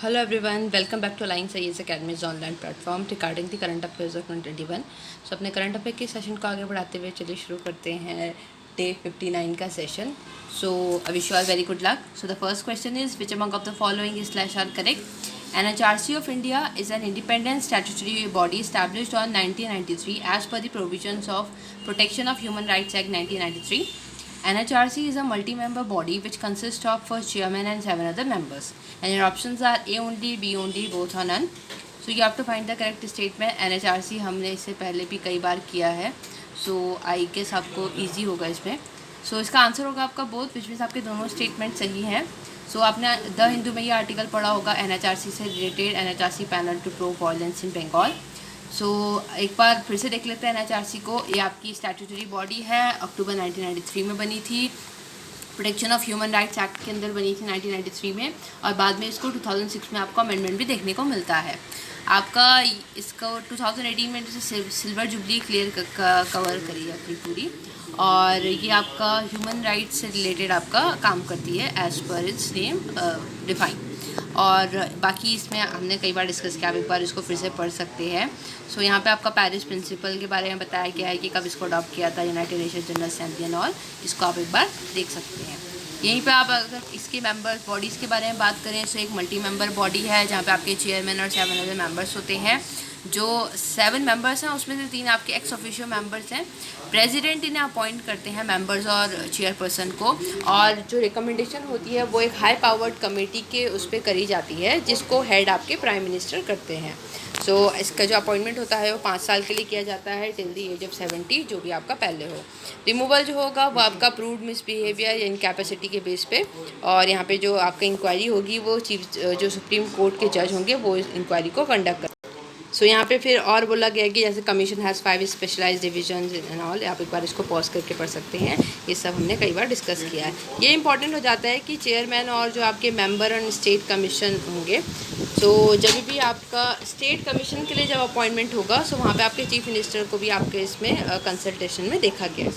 Hello everyone, welcome back to Align Sayes Academy's online platform regarding the current affairs of 2021. So अपने current affair के session को आगे बढ़ाते हुए चलिए शुरू करते हैं डे 59 का session. So I wish you all very good luck. So the first question is, which among of the following is / are correct? NHRC of India is an independent statutory body established on 1993 as per the provisions of Protection of Human Rights Act 1993. NHRC is a multi-member body which consists of first chairman and 7 other members. And your options are A only, B only, both or none. So you have to find the correct statement. NHRC हमने इससे पहले भी कई बार किया है. So I guess आपको easy होगा इसमें. So इसका आंसर होगा आपका बोथ, विच मीन्स आपके दोनों स्टेटमेंट सही हैं. सो आपने द हिंदू में ये आर्टिकल पढ़ा होगा NHRC से related, NHRC panel to probe violence in Bengal. So एक बार फिर से देख लेते हैं NHRC को. ये आपकी स्टैट्यूटरी बॉडी है, अक्टूबर 1993 में बनी थी, protection of human rights act के अंदर बनी थी 1993 में, और बाद में इसको 2006 में आपको अमेंडमेंट भी देखने को मिलता है. आपका इसको 2018 में सिल्वर जुबली क्लियर कवर करी है अपनी पूरी, और ये आपका ह्यूमन राइट्स से रिलेटेड आपका काम करती है as per it's name define. और बाकी इसमें हमने कई बार डिस्कस किया, आप एक बार इसको फिर से पढ़ सकते हैं. सो यहाँ पे आपका पेरिस प्रिंसिपल के बारे में बताया गया है कि कब इसको अडॉप्ट किया था, United Nations general assembly and all. इसको आप एक बार देख सकते हैं. यहीं पे आप अगर इसके मेंबर्स बॉडीज़ के बारे में बात करें तो एक मल्टी मेंबर बॉडी है जहाँ पे आपके चेयरमैन और 7 अदर मेंबर्स होते हैं. जो 7 मेंबर्स हैं उसमें से 3 आपके एक्स ऑफिशियो मेंबर्स हैं. प्रेसिडेंट इन्हें अपॉइंट करते हैं मेंबर्स और चेयरपर्सन को, और जो रिकमेंडेशन होती है वो एक हाई पावर्ड कमेटी के उस पर करी जाती है जिसको हेड आपके प्राइम मिनिस्टर करते हैं. सो इसका जो अपॉइंटमेंट होता है वो 5 साल के लिए किया जाता है टिल द एज ऑफ 70, जो भी आपका पहले हो. रिमूवल जो होगा वो आपका प्रूव्ड मिसबिहेवियर या इनकैपेसिटी के बेस पे, और यहाँ पे जो आपका इंक्वायरी होगी वो चीफ जो सुप्रीम कोर्ट के जज होंगे वो इस इंक्वायरी को कंडक्ट कर. सो यहाँ पे फिर और बोला गया कि जैसे commission has 5 specialised divisions and all. आप एक बार इसको पॉज करके पढ़ सकते हैं. ये सब हमने कई बार डिस्कस किया है. ये इंपॉर्टेंट हो जाता है कि चेयरमैन और जो आपके मेंबर एंड स्टेट कमीशन होंगे, तो जब भी आपका स्टेट कमीशन के लिए जब अपॉइंटमेंट होगा सो वहाँ पे आपके चीफ मिनिस्टर को भी आपके इसमें कंसल्टेशन में देखा गया.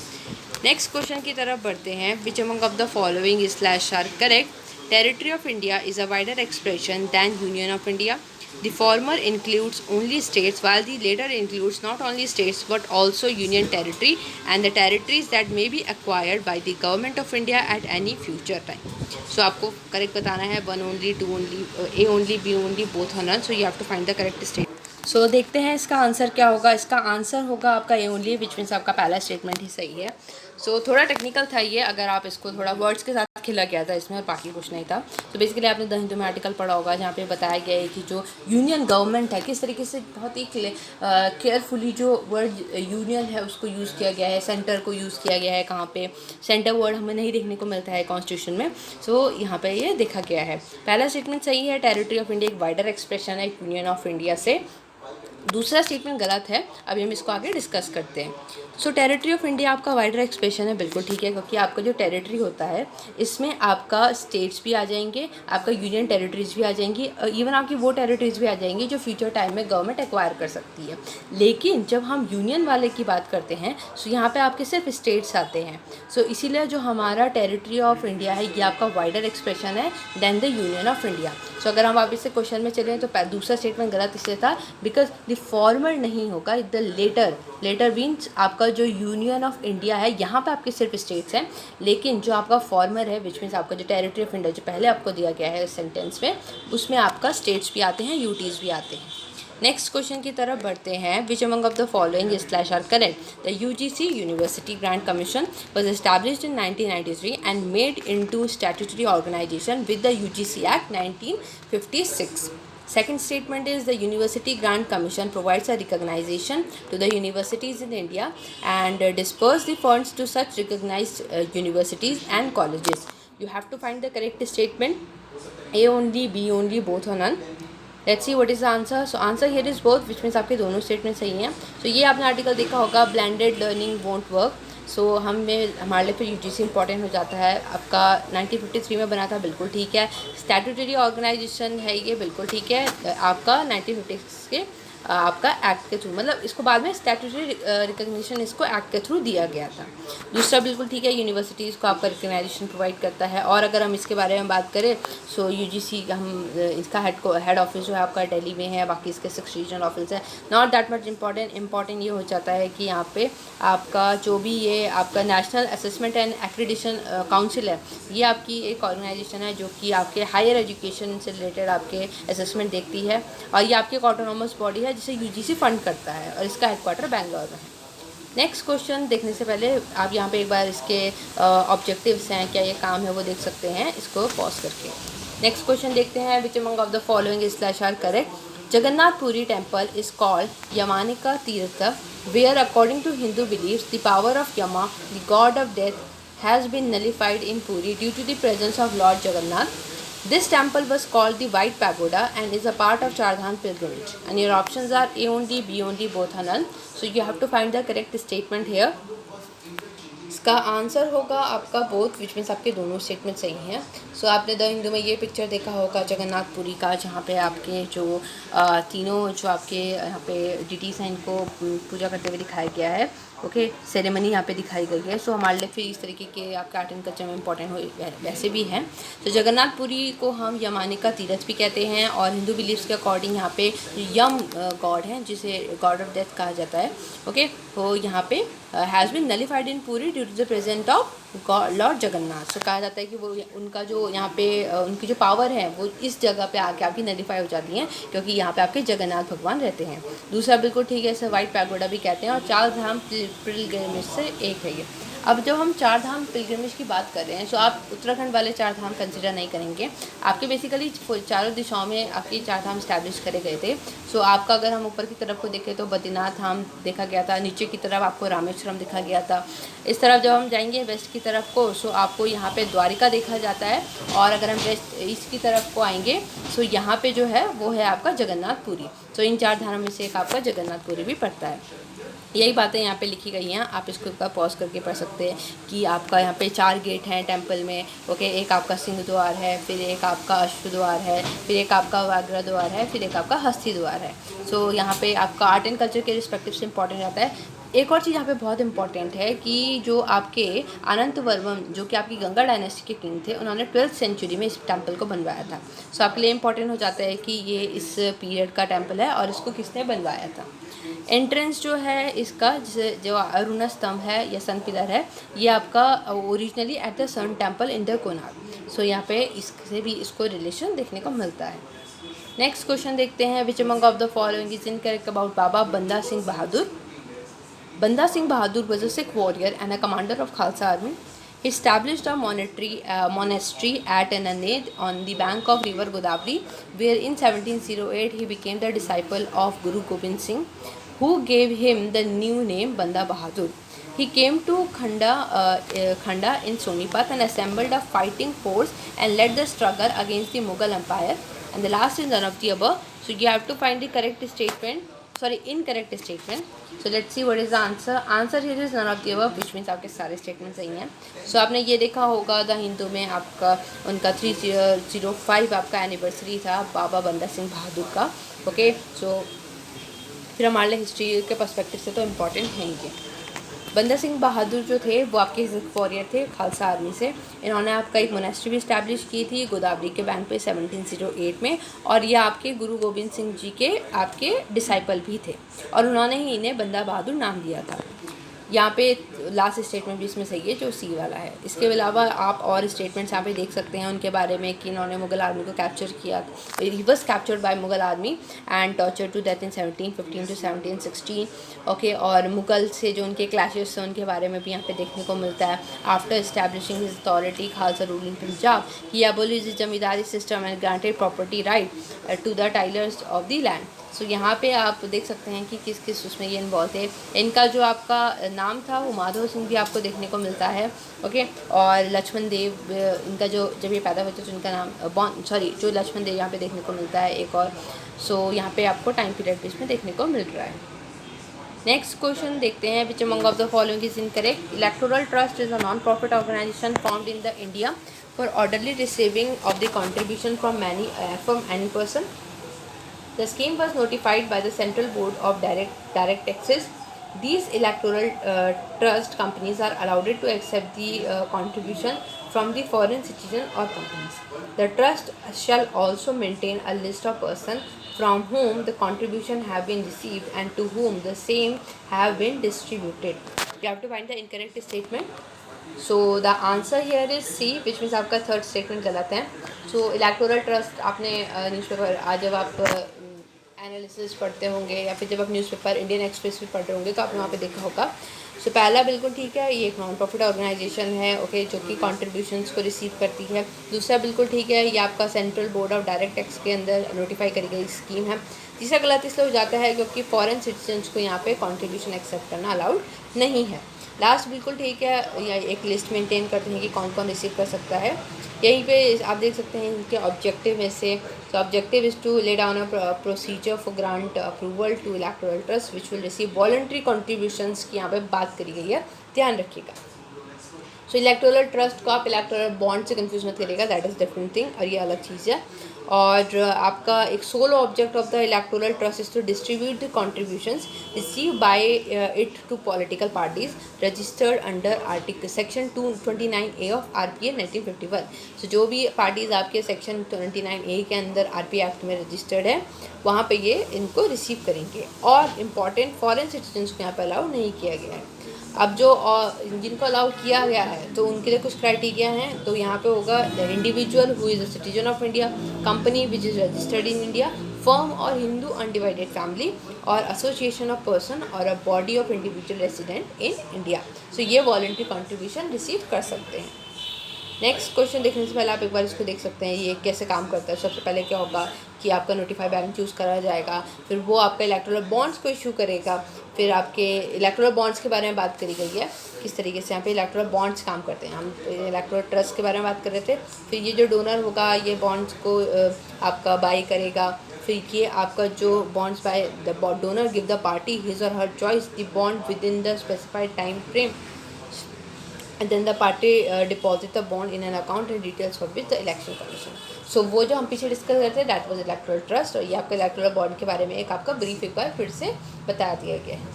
नेक्स्ट क्वेश्चन की तरफ बढ़ते हैं. Which among of the following is / are correct? Territory of India is a wider expression than union of India. The former includes only states while the later includes not only states but also union territory and the territories that may be acquired by the government of India at any future time. So आपको correct बताना है 1 only, 2 only, A only, B only, both or none. So you have to find the correct state. सो देखते हैं इसका answer क्या होगा. इसका answer होगा आपका ए ओनली, विच मीन्स आपका पहला स्टेटमेंट ही सही है. सो थोड़ा टेक्निकल था ये, अगर आप इसको थोड़ा वर्ड्स के साथ खेला गया था इसमें और बाकी कुछ नहीं था. तो बेसिकली आपने द हिंदू में आर्टिकल पढ़ा होगा जहाँ पे बताया गया है कि जो यूनियन गवर्नमेंट है किस तरीके से बहुत ही केयरफुली जो वर्ड यूनियन है उसको यूज़ किया गया है, सेंटर को यूज़ किया गया है. कहाँ पे सेंटर वर्ड हमें नहीं देखने को मिलता है कॉन्स्टिट्यूशन में. सो यहाँ पे ये देखा गया है. पहला स्टेटमेंट सही है, टेरिटरी ऑफ इंडिया एक वाइडर एक्सप्रेशन है यूनियन ऑफ इंडिया से. दूसरा स्टेटमेंट गलत है, अभी हम इसको आगे डिस्कस करते हैं. सो टेरिटरी ऑफ इंडिया आपका वाइडर एक्सप्रेशन है, बिल्कुल ठीक है, क्योंकि आपका जो टेरिटरी होता है इसमें आपका स्टेट्स भी आ जाएंगे, आपका यूनियन टेरिटरीज भी आ जाएंगी, इवन आपकी वो टेरिटरीज भी आ जाएंगी जो फ्यूचर टाइम में गवर्नमेंट एक्वायर कर सकती है. लेकिन जब हम यूनियन वाले की बात करते हैं सो यहाँ पे आपके सिर्फ स्टेट्स आते हैं. सो इसीलिए जो हमारा टेरिटरी ऑफ इंडिया है ये आपका वाइडर एक्सप्रेशन है than the union of India. So अगर हम वापस से क्वेश्चन में चलें तो दूसरा स्टेटमेंट गलत इसलिए था बिकॉज द फॉर्मर नहीं होगा, द लेटर मीन्स आपका जो यूनियन ऑफ इंडिया है यहाँ पे आपके सिर्फ स्टेट्स हैं, लेकिन जो आपका फॉर्मर है विच मीन्स आपका जो टेरिटरी ऑफ इंडिया जो पहले आपको दिया गया है सेंटेंस में उसमें आपका स्टेट्स भी आते हैं, यूटीज़ भी आते हैं. नेक्स्ट क्वेश्चन की तरफ बढ़ते हैं. Which among of the following is / are correct? The UGC university grant commission was established in 1993 and made into statutory organization with the UGC Act 1956. Second statement is the University Grant Commission provides a recognition to the universities in India and disperse the funds to such recognized universities and colleges. You have to find the correct statement. A only, B only, both or none. Let's see what is the answer. So answer here is both, which means आपके दोनों statement सही हैं. सो ये आपने article देखा होगा, blended learning won't work. सो हमारे लिए फिर UGC इंपॉर्टेंट हो जाता है. आपका 1953 में बना था, बिल्कुल ठीक है. स्टैट्यूटरी ऑर्गेनाइजेशन है ये, बिल्कुल ठीक है. आपका 1956 के आपका एक्ट के थ्रू, मतलब इसको बाद में स्टैट्यूटरी रिकग्निशन इसको एक्ट के थ्रू दिया गया था। दूसरा बिल्कुल ठीक है, यूनिवर्सिटीज़ को आपका रिकग्नाइजेशन प्रोवाइड करता है। और अगर हम इसके बारे में बात करें सो यूजीसी हम इसका हेड ऑफिस जो है आपका दिल्ली में है, बाकी इसके 6 रीजनल ऑफिस है। नॉट दैट मच इम्पॉर्टेंट ये हो जाता है कि यहाँ पे आपका जो भी ये आपका नेशनल असेसमेंट एंड एक्रीडिशन काउंसिल है, ये आपकी एक ऑर्गेनाइजेशन है जो कि आपके हायर एजुकेशन से रिलेटेड आपके असेसमेंट देखती है, और ये आपकी एक ऑटोनोमस बॉडी है जिसे यूजीसी फंड करता है, और इसका हेडक्वार्टर बेंगलोर में है। नेक्स्ट क्वेश्चन देखने से पहले आप यहाँ पे एक बार इसके ऑब्जेक्टिव्स हैं, क्या ये काम है, वो देख सकते हैं इसको पॉज करके। नेक्स्ट क्वेश्चन देखते हैं, which among of the following is slash are correct. Jagannath Puri temple is called Yamanika Tirtha, where according to Hindu beliefs, the power of Yama, the god of death, has been nullified in Puri due to the presence of Lord Jagannath. This temple was called the White Pagoda and is a part of Chardhan pilgrimage. And your options are A only, B only, both are null. So you have to find the correct statement here. इसका answer होगा आपका both, which means आपके दोनों statement सही हैं। सो आपने the Hindu में ये पिक्चर देखा होगा जगन्नाथपुरी का, जहाँ पे आपके जो तीनों जो आपके यहाँ पे डिटीज़ हैं इनको पूजा करते हुए दिखाया गया है। ओके, सेरेमनी यहाँ पे दिखाई गई है। सो हमारे लिए फिर इस तरीके के आपका आर्ट एंड कल्चर में इंपॉर्टेंट हो वैसे भी हैं। तो जगन्नाथपुरी को हम यमानिका तीर्थ भी कहते हैं, और हिंदू बिलीव्स के अकॉर्डिंग यहाँ पे यम गॉड हैं जिसे गॉड ऑफ डेथ कहा जाता है। ओके, तो यहाँ पे has been nullified in Puri due to the present of lord Jagannath. So कहा जाता है कि वो उनका जो यहाँ पे उनकी जो पावर है वो इस जगह पे आके आपकी नलिफाई हो जाती हैं, क्योंकि यहाँ पे आपके जगन्नाथ भगवान रहते हैं। दूसरा बिल्कुल ठीक है, इसे वाइट पैगोडा भी कहते हैं, और 4 धाम पिलग्रिमेज से एक है ये। अब जब हम 4 धाम पिलग्रिमेज की बात कर रहे हैं, सो आप उत्तराखंड वाले 4 धाम कंसिडर नहीं करेंगे। आपके बेसिकली चारों दिशाओं में आपके 4 धाम स्टैब्लिश करे गए थे। सो आपका अगर हम ऊपर की तरफ को देखें तो बद्रीनाथ धाम देखा गया था, नीचे की तरफ आपको रामेश्वरम दिखा गया था। इस तरफ जब हम जाएंगे वेस्ट की तरफ को, सो आपको यहाँ पे द्वारिका देखा जाता है, और अगर हम वेस्ट ईस्ट की तरफ को आएंगे सो यहाँ पे जो है वो है आपका जगन्नाथपुरी। तो इन 4 धामों में से एक आपका जगन्नाथपुरी भी पड़ता है। यही बातें यहाँ पे लिखी गई हैं, आप इसको एक बार पॉज करके पढ़ सकते हैं कि आपका यहाँ पे 4 गेट हैं टेंपल में। ओके, एक आपका सिंह द्वार है, फिर एक आपका अश्व द्वार है, फिर एक आपका व्याघ्र द्वार है, फिर एक आपका हस्ती द्वार है। सो यहाँ पे आपका आर्ट एंड कल्चर के रिस्पेक्टिव से इंपॉर्टेंट रहता है। एक और चीज़ यहाँ पे बहुत इंपॉर्टेंट है कि जो आपके अनंत वर्मन जो कि आपकी गंगा डायनेस्टी के किंग थे, उन्होंने 12th सेंचुरी में इस टेंपल को बनवाया था। सो आपके लिए इंपॉर्टेंट हो जाता है कि ये इस पीरियड का टेंपल है और इसको किसने बनवाया था। एंट्रेंस जो है इसका, जो अरुण स्तंभ है या सन पिलर है, ये आपका originally at the sun temple in the Konark. So यहाँ पे इससे भी इसको रिलेशन देखने को मिलता है। नेक्स्ट क्वेश्चन देखते हैं, which among of the following is incorrect about Baba Banda Singh Bahadur. Banda Singh Bahadur was a Sikh warrior and a commander of Khalsa army. He established a monastery at Naned on the bank of river Godavari, where in 1708 he became the disciple of Guru Gobind Singh, who gave him the new name Banda Bahadur. He came to Khanda in Sonipat and assembled a fighting force and led the struggle against the Mughal Empire. And the last is none of the above. So you have to find the correct statement. Incorrect statement. So let's see what is the answer. Answer here is none of the above, which means आपके सारे statement सही हैं। So आपने ये देखा होगा the Hindu में आपका उनका 305 आपका एनिवर्सरी था बाबा बंदा सिंह बहादुर का। ओके, सो फिर हमारे लिए हिस्ट्री के पर्सपेक्टिव से तो इम्पॉर्टेंट है ये। बंदा सिंह बहादुर जो थे वो आपके सिख वॉरियर थे खालसा आर्मी से। इन्होंने आपका एक मोनेस्ट्री भी इस्टेब्लिश की थी गोदावरी के बैंक पे 1708 में, और ये आपके गुरु गोबिंद सिंह जी के आपके डिसाइपल भी थे, और उन्होंने ही इन्हें बंदा बहादुर नाम दिया था। यहाँ पे लास्ट स्टेटमेंट भी इसमें सही है जो सी वाला है। इसके अलावा आप और स्टेटमेंट्स यहाँ पे देख सकते हैं उनके बारे में कि इन्होंने मुगल आर्मी को कैप्चर किया। He was captured by Mughal army and torture to death in 1715 to 1716। Okay, और मुगल से जो उनके क्लैशेस थे उनके बारे में भी यहाँ पे देखने को मिलता है। After establishing his authority Khalsa rule in Punjab, he abolished zamindari system and granted property right to the tillers of the land. So यहाँ पे आप देख सकते हैं कि किस किस उसमें ये इन्वॉल्व थे। इनका जो आपका नाम था वो माधव सिंह भी आपको देखने को मिलता है। ओके, और लक्ष्मण देव इनका जो जब ये पैदा हुए थे तो इनका नाम जो लक्ष्मण देव यहाँ पे देखने को मिलता है एक और। सो यहाँ पे आपको टाइम पीरियड भी इसमें देखने को मिल रहा है। नेक्स्ट क्वेश्चन देखते हैं, which among of the following is incorrect. Electoral trust is a non profit organisation formed in the India for orderly receiving of the contribution from any person. The scheme was notified by the Central Board of Direct Taxes. These electoral trust companies are allowed to accept the contribution from the foreign citizen or companies. The trust shall also maintain a list of persons from whom the contribution have been received and to whom the same have been distributed. You have to find the incorrect statement. So the answer here is C, which means आपका third statement गलत है. So electoral trust आपने newspaper आज जब आप analysis पढ़ते होंगे या फिर जब आप न्यूज़पेपर इंडियन एक्सप्रेस भी पढ़ रहे होंगे तो आपने वहाँ पे देखा होगा. सो पहला बिल्कुल ठीक है, ये एक नॉन प्रॉफिट ऑर्गेनाइजेशन है, ओके, जो कि कॉन्ट्रीब्यूशंस को रिसीव करती है. दूसरा बिल्कुल ठीक है, ये आपका central board of direct tax के अंदर नोटिफाई करी गई स्कीम है. तीसरा गलत इसलिए हो जाता है क्योंकि फॉरेन सिटीजन्स को यहाँ पे कॉन्ट्रीब्यूशन एक्सेप्ट करना अलाउड नहीं है. लास्ट बिल्कुल ठीक है, या एक लिस्ट मेंटेन करते हैं कि कौन कौन रिसीव कर सकता है. यहीं पे आप देख सकते हैं इनके ऑब्जेक्टिव में से. तो objective is to lay down a procedure for grant approval to electoral trust which will receive voluntary contributions की यहाँ पे बात करी गई है, ध्यान रखिएगा. सो इलेक्टोरल ट्रस्ट को आप इलेक्टोरल बॉन्ड से कंफ्यूज मत करिएगा, दैट इज़ डिफरेंट थिंग, और ये अलग चीज़ है. और आपका एक solo object of the electoral trust is to distribute the contributions receive by it to political parties registered under article section 229A of RPA 1951. So जो भी पार्टीज़ आपके सेक्शन 29A के अंदर RPA एक्ट में रजिस्टर्ड है वहाँ पे ये इनको रिसीव करेंगे. और इम्पॉर्टेंट फॉरेन सिटीजन्स को यहाँ पर अलाउ नहीं किया गया है. अब जो जिनको अलाउ किया गया है तो उनके लिए कुछ क्राइटेरिया हैं. तो यहाँ पे होगा the individual who is a citizen of India, company which is registered in India, firm or Hindu undivided family और एसोसिएशन ऑफ पर्सन और a body of individual resident in India. So ये वॉलंटरी कंट्रीब्यूशन रिसीव कर सकते हैं. Next question देखने से पहले आप एक बार इसको देख सकते हैं ये कैसे काम करता है. सबसे पहले क्या होगा कि आपका नोटिफाई बैंक चूज़ करा जाएगा, फिर वो आपका इलेक्टोरल बॉन्ड्स को इशू करेगा. फिर आपके इलेक्टोरल बॉन्ड्स के बारे में बात करी गई है किस तरीके से यहाँ पे इलेक्टोरल बॉन्ड्स काम करते हैं. हम इलेक्टोरल ट्रस्ट के बारे में बात कर रहे थे. फिर ये जो डोनर होगा ये बॉन्ड्स को आपका बाई करेगा. फिर ये आपका जो bonds by the donor give the party his or her choice the bond within the specified time frame and then the party deposit the bond in an account and details for which the election commission. So वो जो हम पीछे discuss करते हैं that was electoral trust, और ये आपका electoral bond के बारे में एक आपका ब्रीफ एक बार फिर से बता दिया गया है.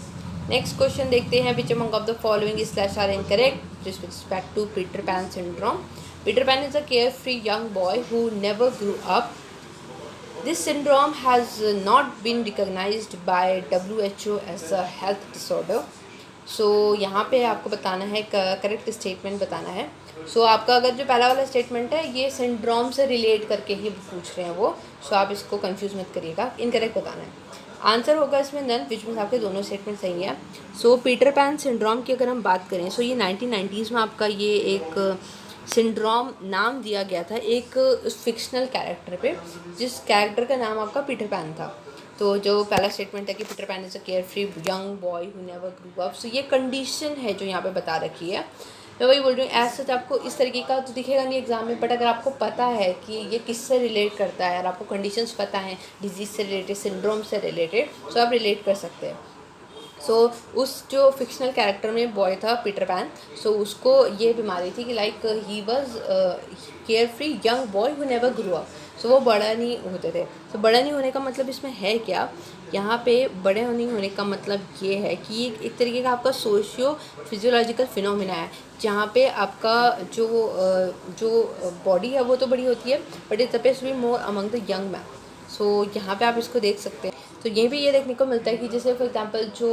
नेक्स्ट क्वेश्चन देखते हैं. which among of the following slash are incorrect with respect to Peter Pan syndrome? Peter Pan is a carefree young boy who never grew up. This syndrome has not been recognized by WHO as a health disorder. सो यहाँ पे आपको बताना है correct statement बताना है. सो आपका अगर जो पहला वाला स्टेटमेंट है ये सिंड्रोम से रिलेट करके ही पूछ रहे हैं वो, सो आप इसको कंफ्यूज मत करिएगा, इनकरेक्ट बताना है. आंसर होगा इसमें नन, विच मीन्स आपके दोनों स्टेटमेंट सही है. सो पीटर पैन सिंड्रोम की अगर हम बात करें सो ये 1990s में आपका ये एक सिंड्रोम नाम दिया गया था एक फिक्शनल कैरेक्टर पे, जिस कैरेक्टर का नाम आपका पीटर पैन था. तो जो पहला स्टेटमेंट है कि Peter Pan is a carefree young boy who never grew up, so ये कंडीशन है जो यहाँ पे बता रखी है. मैं वही बोल रही हूँ, एज सच आपको इस तरीके का तो दिखेगा नहीं एग्जाम में, बट अगर आपको पता है कि ये किससे रिलेट करता है और आपको कंडीशंस पता हैं डिजीज़ से रिलेटेड, सिंड्रोम से रिलेटेड, सो आप रिलेट कर सकते हैं. सो उस जो फिक्शनल कैरेक्टर में बॉय था पीटर पैन, सो उसको ये बीमारी थी कि like he was carefree young boy who never grew up. So वो बड़ा नहीं होते थे. तो बड़ा नहीं होने का मतलब इसमें है क्या, यहाँ पे बड़े नहीं होने का मतलब ये है कि ये एक तरीके का आपका सोशियो फिजियोलॉजिकल फिनोमिना है जहाँ पे आपका जो बॉडी है वो तो बड़ी होती है but it's appears to be more among the young man. So यहाँ पे आप इसको देख सकते हैं. तो ये भी ये देखने को मिलता है कि जैसे फॉर एग्जांपल जो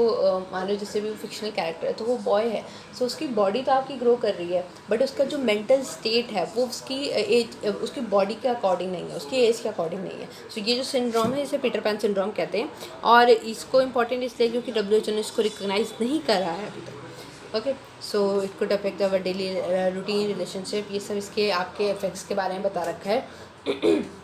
मान लो जैसे भी फिक्शनल कैरेक्टर है तो वो बॉय है, सो उसकी बॉडी तो आपकी ग्रो कर रही है बट उसका जो मेंटल स्टेट है वो उसकी एज, उसकी बॉडी के अकॉर्डिंग नहीं है, उसकी एज के अकॉर्डिंग नहीं है. सो ये जो सिंड्रोम है इसे पीटर पैन सिंड्रोम कहते हैं. और इसको इंपॉर्टेंट इसलिए क्योंकि WHO ने इसको रिकॉग्नाइज नहीं करा है अभी तक. Okay, so it could affect our daily routine relationship, ये सब इसके आपके इफेक्ट्स के बारे में बता रखा है.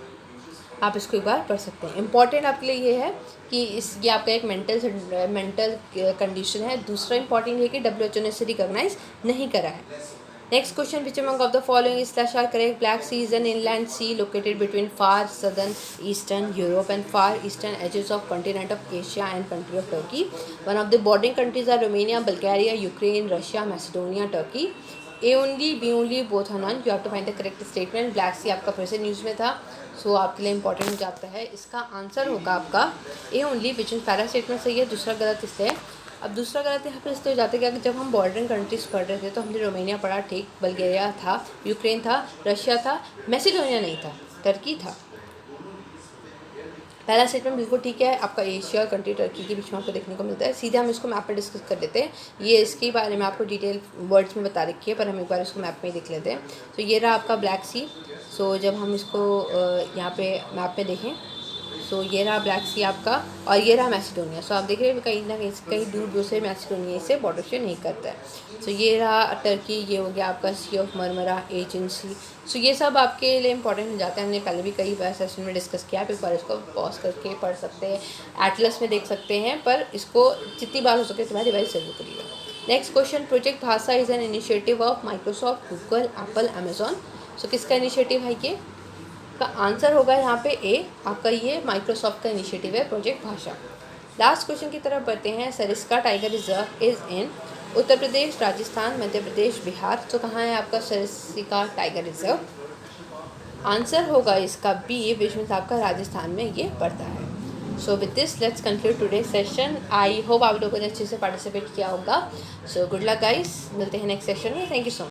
आप इसको एक बार पढ़ सकते हैं. इंपॉर्टेंट आपके लिए ये है कि ये आपका एक मेंटल कंडीशन है. दूसरा इंपॉर्टेंट है कि WHO ने इसे रिकॉग्नाइज नहीं करा है. Next question, which among of the following slash are correct? Black sea is an inland sea located between far southern eastern Europe and far eastern edges of continent of Asia and country of Turkey. One of the bordering countries are Romania, Bulgaria, Ukraine, Russia, Macedonia, Turkey. A only, B only, both are none. You have to find the correct statement. Black Sea आपका फिर से news में था सो आपके लिए important हो जाता है। इसका आंसर होगा आपका ए ओनली, विच इन पहला स्टेटमेंट सही है, दूसरा गलत इसलिए। अब दूसरा गलत यहाँ पर इसलिए हो जाता है कि जब हम बॉर्डरिंग कंट्रीज़ पढ़ रहे थे तो हमने रोमानिया पढ़ा, ठीक, बल्गेरिया था, यूक्रेन था, रशिया था, मैसिडोनिया नहीं था, टर्की था। पहला स्टेटमेंट बिल्कुल ठीक है, आपका एशिया और कंट्री टर्की के बीच में आपको देखने को मिलता है। सीधे हम इसको मैप पे डिस्कस कर लेते हैं। ये इसके बारे में आपको डिटेल वर्ड्स में बता रखी है, पर हम एक बार इसको मैप में ही देख लेते हैं। तो ये रहा आपका ब्लैक सी। सो जब हम इसको यहाँ पे मैप में देखें, सो ये रहा ब्लैक सी आपका, और ये रहा मैसिडोनिया। सो आप देख रहे हैं कहीं ना कहीं दूर दूर से मैसिडोनिया से बॉर्डर शेयर नहीं करता है। सो ये रहा टर्की, ये हो गया आपका सी ऑफ मरमरा, एजेंसी। सो ये सब आपके लिए इंपॉर्टेंट हो जाता है। हमने पहले भी कई बार सेशन में डिस्कस किया, आप एक बार इसको पॉज करके पढ़ सकते हैं, एटलस में देख सकते हैं, पर इसको जितनी बार हो सके उतनी बार रिवाइज जरूर करिएगा। Next question, project Bhasha is an initiative of Microsoft, Google, Apple, Amazon. So किसका इनिशिएटिव है ये? का आंसर होगा यहाँ पे ए, आपका ये माइक्रोसॉफ्ट का इनिशिएटिव है प्रोजेक्ट भाषा। लास्ट क्वेश्चन की तरफ बढ़ते हैं। Sariska tiger reserve is in Uttar Pradesh, Rajasthan, Madhya Pradesh, Bihar. तो कहाँ है आपका सरिस्का टाइगर रिजर्व? आंसर होगा इसका बी, विच मीन्स आपका राजस्थान में ये पड़ता है। So with this let's conclude today session. I hope आप लोगों ने अच्छे से पार्टिसिपेट किया होगा। सो गुड लक गाइस, मिलते हैं नेक्स्ट सेशन में। Thank you so much.